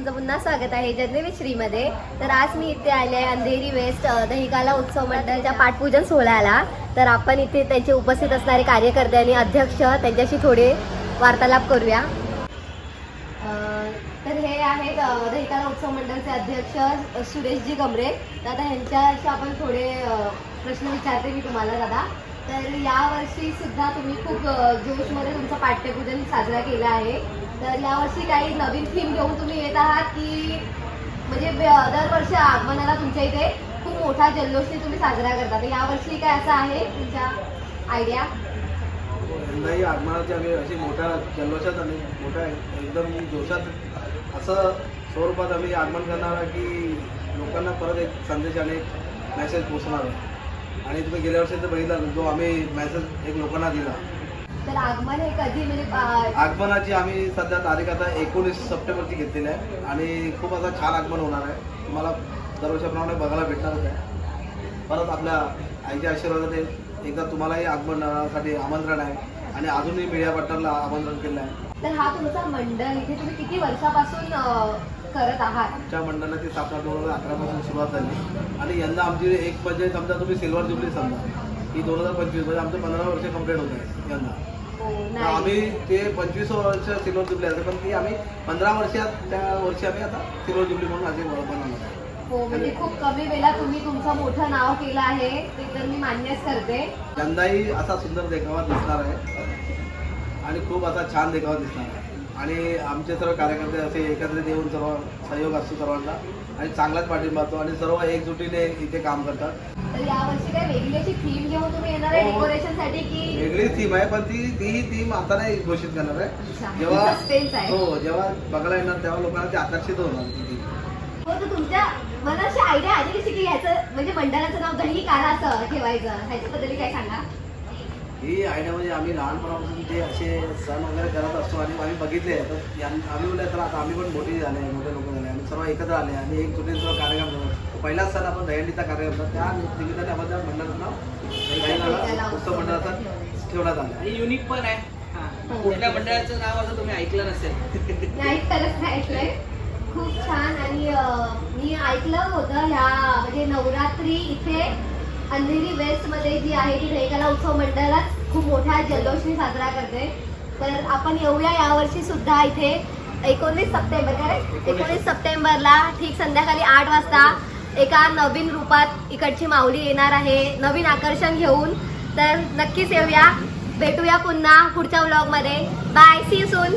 तुमचं पुन्हा स्वागत आहे जर्नी श्रीमध्ये। तर आज मी इथे आले आहे अंधेरी वेस्ट दहिकाला उत्सव मंडळाच्या पाठपूजन सोहळ्याला। तर आपण इथे त्यांचे उपस्थित असणारे कार्यकर्ते आणि अध्यक्ष त्यांच्याशी थोडे वार्तालाप करूया। तर हे आहेत दहिकाला उत्सव मंडळाचे अध्यक्ष सुरेशजी गमरे। दादा ह्यांच्याशी आपण थोडे प्रश्न विचारते मी तुम्हाला दादा। तर यावर्षी सुद्धा तुम्ही खूप जोशमध्ये तुमचं पाठ्यपूजन साजरा केला आहे। तर यावर्षी काही नवीन थीम घेऊन तुम्ही येत आहात की म्हणजे दरवर्षी आगमनाला तुमच्या इथे खूप मोठा जल्लोषने तुम्ही साजरा करता, तर यावर्षी काय असं आहे तुमच्या आयडिया? यंदाही आगमनाची आम्ही अशी मोठ्या जल्लोषात आणि मोठ्या एकदम जोशात असं स्वरूपात आम्ही आगमन करणार आहे की लोकांना परत एक संदेश आणि एक मेसेज पोचणार आहे। आणि तुम्ही गेल्या वर्षी तर बघितला जो आम्ही मेसेज एक लोकांना दिला। तर आगमन हे कधी म्हणजे आगमनाची आम्ही सध्या तारीख आता 19 सप्टेंबरची घेतलेली आहे आणि खूप असं छान आगमन होणार आहे। तुम्हाला दरवर्षाप्रमाणे बघायला भेटणारच आहे। परत आपल्या आईच्या आशीर्वादाने एकदा तुम्हालाही आगमनासाठी आमंत्रण आहे आणि अजूनही मीडिया पार्टनरला आमंत्रण केलं आहे। तर हा तुमचा मंडळ इथे तुम्ही किती वर्षापासून करत आहात? आमच्या मंडळाची स्थापना 2011 पासून सुरुवात झाली आणि यंदा आमची एक म्हणजे समजा तुम्ही सिल्वर जुबली समजा ही 2025 म्हणजे आमचं 15 वर्ष कंप्लीट होत आहे यंदा। तर आम्ही ते 25 वर्ष सिल्वर जुबली आहे पण ती आम्ही 15 वर्षात त्या वर्षी आम्ही आता सिल्वर जुबली म्हणून असे बनवणार आहे। हो, म्हणजे खूप कमी वेळात तुम्ही तुमचं मोठं नाव केलं आहे ते तर मी मान्यच करते। यंदाही असा सुंदर देखावा दिसणार आहे आणि खूप असा छान देखावा दिसणार आहे आणि आमचे सर्व कार्यकर्ते असे एकत्रित येऊन सर्व सहयोग असतो सर्वांना आणि चांगलाच पाठिंबा असतो आणि सर्व एकजुटीने इथे काम करतात। तर यावर्षी काय वेगळी अशी थीम घेऊन तुम्ही येणार आहे डेकोरेशनसाठी की? वेगळी थीम आहे पण तीही थीम आता नाही घोषित करणार आहे। जेव्हा जेव्हा बघायला येणार तेव्हा लोकांना ते आकर्षित होणार ती थीम। हो, तर तुमच्या मनाची आयडिया आली कशी की ह्याचं म्हणजे मंडळाचं नाव दहिकाला असं ठेवायचं, ह्याच्याबद्दल काय सांगा? ही आयडिया म्हणजे आम्ही लहानपणापासून ते असे सण वगैरे करत असतो आणि आम्ही बघितले तर आम्ही बोलले तर आता आम्ही पण मोठे झाले मोठे लोक झाले आम्ही सर्व एकत्र आले आणि एक जुटे सर्व कार्यक्रम करतो। पहिलाच सण आपण दहीहंडीचा कार्यक्रम करतो त्या निमित्ताने आपण त्या मंडळाचं नाव दहिकाला उत्सव मंडळाचा ठेवण्यात आलं आणि युनिक पण आहे। कुठल्या मंडळाचं नाव असं तुम्ही ऐकलं नसेल? नाही, खरंच नाही ऐकलंय। खूप छान। आणि मी ऐकलं होतं ह्या म्हणजे नवरात्री इथे अंधेरी वेस्ट मध्ये जी आहे ती दहिकाला उत्सव मंडळात खूप मोठ्या जल्लोषने साजरा करते। तर आपण येऊया यावर्षी सुद्धा इथे 19 सप्टेंबर करेक्ट 19 सप्टेंबरला ठीक संध्याकाळी 8 वाजता एका नवीन रूपात इकडची माऊली येणार आहे नवीन आकर्षण घेऊन। तर नक्कीच येऊया, भेटूया पुन्हा पुढच्या व्लॉग मध्ये। Bye, see you soon.